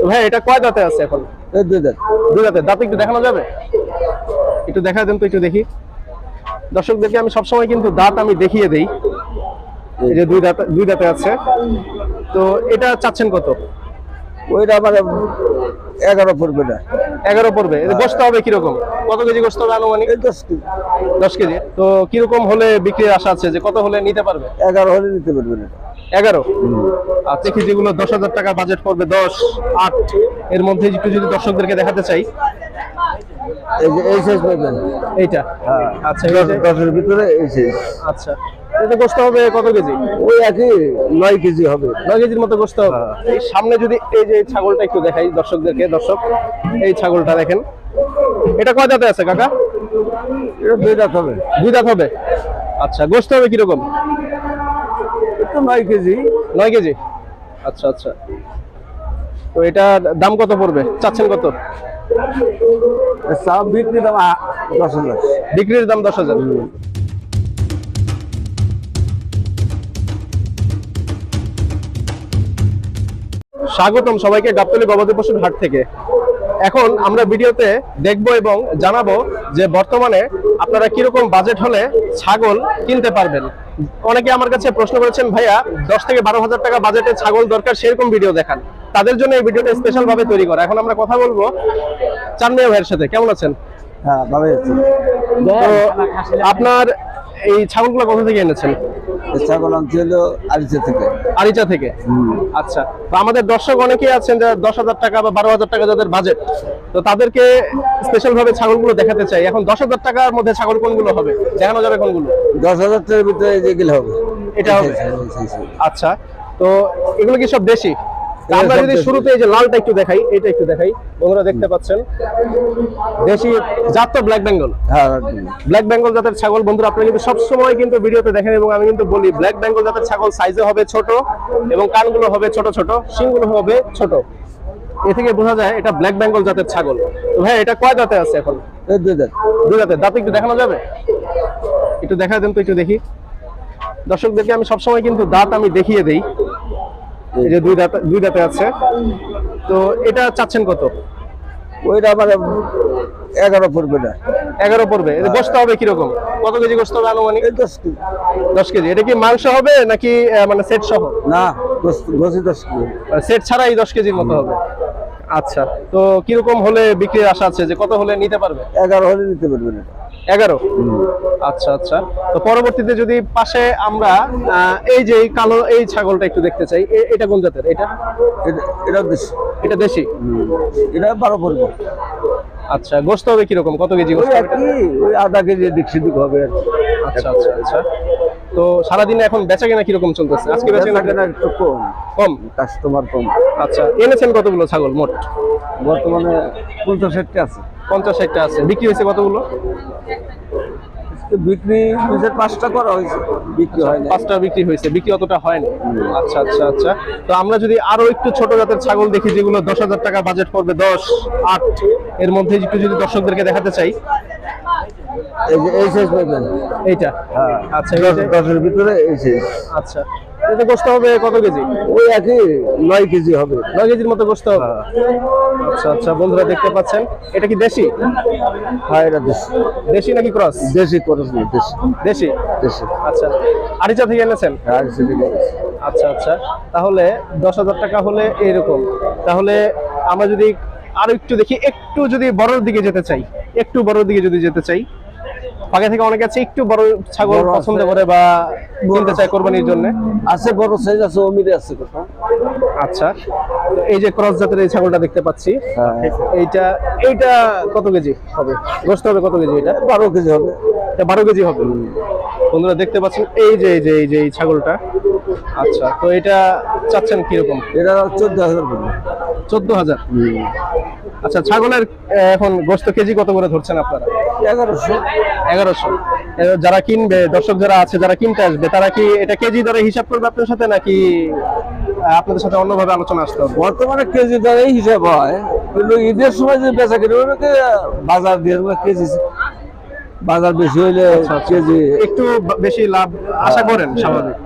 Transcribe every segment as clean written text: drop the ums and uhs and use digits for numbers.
ভাই এটা কয় দাঁতে আছে এখন? এই দুই দাঁত। দুই দাঁতে। দাঁত একটু দেখানো যাবে? একটু দেখা দেন তো, একটু দেখি। দর্শকদেরকে আমি সবসময় কিন্তু দাঁত আমি দেখিয়ে দেই। এই যে দুই দাঁতে আছে। তো এটা চাচ্ছেন কত? ওইটা আমার 11 পড়বে না। 11 পড়বে। এটা গোশত হবে কিরকম? কত কেজি গোশত হবে আনুমানিক? 10 কেজি। 10 কেজি। তো কিরকম হলে বিক্রির আশা আছে, যে কত হলে নিতে পারবে? 11 হলে নিতে পারবে না। 11। আর দেখি যেগুলো 10,000 টাকা বাজেট পড়বে, 10, 8 এর মধ্যে একটু যদি দর্শকদেরকে দেখাতে চাই। এই যে এই সাইজ পাবেন। এইটা। হ্যাঁ, আচ্ছা, 10 এর ভিতরে এই সাইজ। আচ্ছা, এটা গোশত হবে কত কেজি? ওই একই 9 কেজি হবে। 9 কেজির মতো গোশত হবে। এই সামনে যদি এই যে ছাগলটা একটু দেখাই দর্শকদেরকে। দর্শক, এই ছাগলটা দেখেন। এটা কয় দাঁতে আছে কাকা? এটা দুই দাঁত হবে। দুই দাঁত হবে। আচ্ছা, গোশত হবে কিরকম? এটা 9 কেজি। 9 কেজি। আচ্ছা আচ্ছা। তো এটা দাম কত পড়বে, চাচ্ছেন কত? সব বিক্রি দাম 10,000। বিক্রির দাম 10,000। স্বাগতম সবাইকে গাবতলী গবাদি পশুর হাট থেকে। এখন আমরা ভিডিওতে দেখব এবং জানাবো যে বর্তমানে আপনারা কিরকম বাজেট হলে ছাগল কিনতে পারবেন। অনেকে আমার কাছে প্রশ্ন করেছেন, ভাইয়া 10 থেকে 12,000 টাকা বাজেটে ছাগল দরকার, সেরকম ভিডিও দেখান। তাদের জন্য এই ভিডিওটা স্পেশাল ভাবে তৈরি করা। এখন আমরা কথা বলবো চানমিয়া ভাইয়ের সাথে। কেমন আছেন? হ্যাঁ, ভালো আছে। তো আপনার এই ছাগলগুলো কোথা থেকে এনেছেন? ছাগল আনছি হলো আরিচা থেকে। আরিচা থেকে। আচ্ছা, তো আমাদের দর্শক অনেকেই আছেন যারা 10,000 টাকা বা 12,000 টাকা যাদের বাজেট, তো তাদেরকে স্পেশাল ভাবে ছাগলগুলো দেখাতে চাই। এখন 10,000 টাকার মধ্যে ছাগল কোনগুলো হবে, দেখানো যাবে কোনগুলো? 10,000 টাকার ভিতরে যেগুলো হবে এটা হবে। আচ্ছা, তো এগুলো কি সব দেশি? আমরা যদি শুরুতে এই যে লালটা একটু দেখাই, এটা একটু দেখাই, বন্ধুরা দেখতে পাচ্ছেন দেশি জাত তো ব্ল্যাক বেঙ্গল। হ্যাঁ, ব্ল্যাক বেঙ্গল জাতের ছাগল বন্ধুরা আপনারা কিন্তু সবসময় কিন্তু ভিডিওতে দেখেন, এবং আমি কিন্তু বলি ব্ল্যাক বেঙ্গল জাতের ছাগল সাইজে হবে ছোট, এবং কানগুলো হবে ছোট ছোট, শিংগুলো হবে ছোট। এ থেকে বোঝা যায় এটা ব্ল্যাক বেঙ্গল জাতের ছাগল। তো ভাই এটা কয় দাঁতে আছে এখন? এই দুই দাঁত। দুই দাঁতে। দাঁত একটু দেখানো যাবে? একটু দেখা দেন তো, একটু দেখি। দর্শকদেরকে আমি সবসময় কিন্তু দাঁত আমি দেখিয়ে দেই। এই যে দুই দাঁতে আছে। তো এটা চাচ্ছেন কত? ওইটা আমার 11 পড়বে না। 11 পড়বে। এটা গোশত হবে কিরকম? কত কেজি গোশত হবে আনুমানিক? 10 কেজি। 10 কেজি। এটা কি মাংস হবে নাকি মানে সেট সহ? না, গোশত 10 কেজি। সেট ছাড়াই 10 কেজির মতো হবে। আচ্ছা, তো কিরকম হলে বিক্রির আশা আছে, যে কত হলে নিতে পারবে? 11 হলে নিতে পারবে না। 11। আচ্ছা আচ্ছা। তো পরবর্তীতে যদি পাশে আমরা এই যে কালো এই ছাগলটা একটু দেখতে চাই, এটা কোন জাতের? এটা দেশি। এটা দেশি। এটা 12 পড়বে। আচ্ছা, গোশত হবে কিরকম? কত কেজি ওই গোশত হবে? একই, ওই আধা কেজি দিক সেদিক হবে আর কি। আচ্ছা আচ্ছা আচ্ছা। তো সারাদিনে এখন বেচা কেনা কিরকম চলতেছে? আজকে বেচা কেনা একটু কম। কম। কাস্টমার কম। আচ্ছা, এনেছেন কতগুলো ছাগল মোট? বর্তমানে 50-60টা আছে। 50-60টা আছে। বিক্রি হয়েছে কতগুলো? বিক্রি 5টা করা হয়েছে, বিক্রি হয় না। 5টা বিক্রি হয়েছে, বিক্রি অতটা হয়নি। আচ্ছা আচ্ছা আচ্ছা। তো আমরা যদি আরো একটু ছোট জাতের ছাগল দেখি, যেগুলো 10,000 টাকা বাজেট পড়বে, 10, 8 এর মধ্যে একটু যদি দর্শকদেরকে দেখাতে চাই। এই যে এই সাইজ পাবেন। এইটা। হ্যাঁ, আচ্ছা, 10 এর ভিতরে এই সাইজ। আচ্ছা, এটা গোশত হবে কত কেজি? ওই একই 9 কেজি হবে। 9 কেজির মতো গোশত হবে। আচ্ছা আচ্ছা, বন্ধুরা দেখতে পাচ্ছেন। এটা কি দেশি? হ্যাঁ, এটা দেশি। দেশি নাকি ক্রস? দেশি করস না, দেশি। দেশি। দেশি। আচ্ছা, আরিচা থেকে এনেছেন? হ্যাঁ, সেদিকে। আচ্ছা আচ্ছা। তাহলে 10,000 টাকা হলে এরকম। তাহলে আমরা যদি আরো একটু দেখি, একটু যদি বড়র দিকে যেতে চাই, একটু বড়র দিকে যদি যেতে চাই, আগে থেকে অনেকে আছে একটু বড় ছাগল পছন্দ করে বা কিনতে চায় কোরবানির জন্য। আছে বড় সাইজ আছে, অমিরে আছে কথা। আচ্ছা, তো এই যে ক্রস জাতের এই ছাগলটা দেখতে পাচ্ছি, এইটা কত কেজি হবে? গোশত হবে কত কেজি? এটা 12 কেজি হবে। এটা 12 কেজি হবে। বন্ধুরা দেখতে পাচ্ছেন এই যে এই ছাগলটা। আচ্ছা, তো এটা চাচ্ছেন কিরকম? এটা 14,000 পড়বে। 14,000। আচ্ছা, ছাগলের এখন গোশত কেজি কত করে ধরছেন আপনারা? 1100। 1100। যারা কিনবে, দর্শক যারা আছে যারা কিনতে আসবে, তারা কি এটা কেজি দরে হিসাব করবে আপনার সাথে, নাকি আপনাদের সাথে অন্যভাবে আলোচনা আসতে হবে? বর্তমানে কেজি দরেই হিসাব হয়, কিন্তু ঈদের সময় যে বেচা কিনে বাজার দিয়ে কেজি, বাজার বেশি হইলে কেজি একটু বেশি লাভ আশা করেন স্বাভাবিক।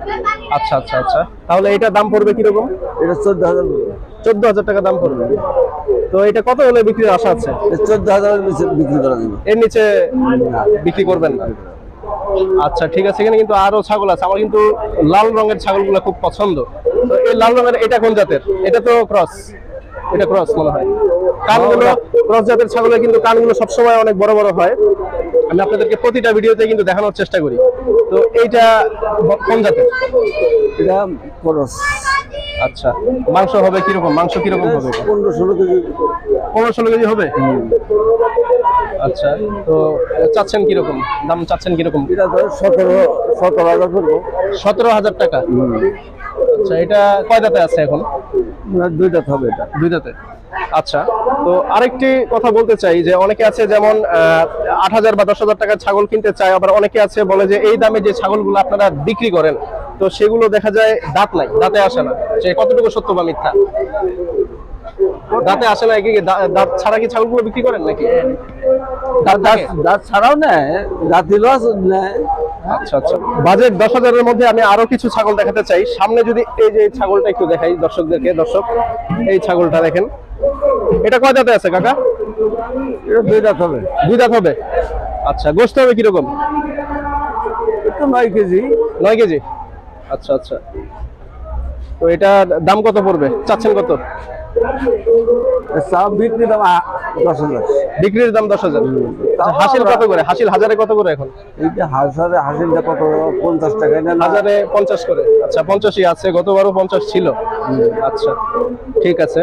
আচ্ছা আচ্ছা আচ্ছা। তাহলে এটার দাম পড়বে কিরকম? এটা 14,000। 14,000 টাকা দাম পড়বে। তো এটা কত হলে বিক্রির আশা আছে? 14,000 বিক্রি করা যাবে। এর নিচে বিক্রি করবেন না? আচ্ছা ঠিক আছে, এখানে কিন্তু আরো ছাগল আছে। আমার কিন্তু লাল রঙের ছাগলগুলো খুব পছন্দ। তো এই লাল রঙের এটা কোন জাতের? এটা তো ক্রস, এটা ক্রস মনে হয়। কানগুলো ক্রস জাতের ছাগলের কিন্তু কানগুলো সবসময় অনেক বড় বড় হয়। আমি আপনাদেরকে প্রতিটা ভিডিওতে কিন্তু দেখানোর চেষ্টা করি। তো এইটা কোন জাতের? এটা খরচ আচ্ছা, মাংস হবে কিরকম? মাংস কিরকম হবে? 15-16 কেজি। 15-16 কেজি হবে। আচ্ছা, তো চাচ্ছেন কিরকম দাম? চাচ্ছেন কিরকম? এটা তো 17,000 করবো। 17,000 টাকা। আচ্ছা, এটা কয় দাঁতে আছে এখন? দুইটা হবে এটা। দুই দাঁতে। আচ্ছা, তো আরেকটি কথা বলতে চাই যে অনেকে আছে যেমন 8,000 বা 10,000 টাকার ছাগল কিনতে চায়, আবার অনেকে আছে বলে যে এই দামে যে ছাগলগুলো আপনারা বিক্রি করেন তো সেগুলো দেখা যায় দাঁত নাই, দাঁতে আসে না। সে কতটুকু সত্য বা মিথ্যা? দাঁতে আসে না কি? দাঁত ছাড়া কি ছাগলগুলো বিক্রি করেন নাকি? দাঁত ছাড়াও নেয়, দাঁত দিলেও নেয়। আচ্ছা আচ্ছা, বাজেট 10,000-এর মধ্যে আমি আরো কিছু ছাগল দেখাতে চাই। সামনে যদি এই যে ছাগলটা একটু দেখাই দর্শকদেরকে। দর্শক, এই ছাগলটা দেখেন। এটা কয় দাঁতে আছে কাকা? এটা দুই দাঁত হবে। দুই দাঁত হবে। আচ্ছা, গোশত হবে কিরকম? একটু 9 কেজি। 9 কেজি। আচ্ছা আচ্ছা, তো এটা দাম কত পড়বে? চাচ্ছেন কত? সব বিক্রি দাম 10,000। বিক্রির দাম 10,000। আচ্ছা, হাসিল কত করে? হাসিল হাজারে কত করে এখন? এইটা হাসিলটা কত? 50 টাকা না? হাজারে 50 করে। আচ্ছা, 50ই আছে, গতবারও 50 ছিল। আচ্ছা ঠিক আছে।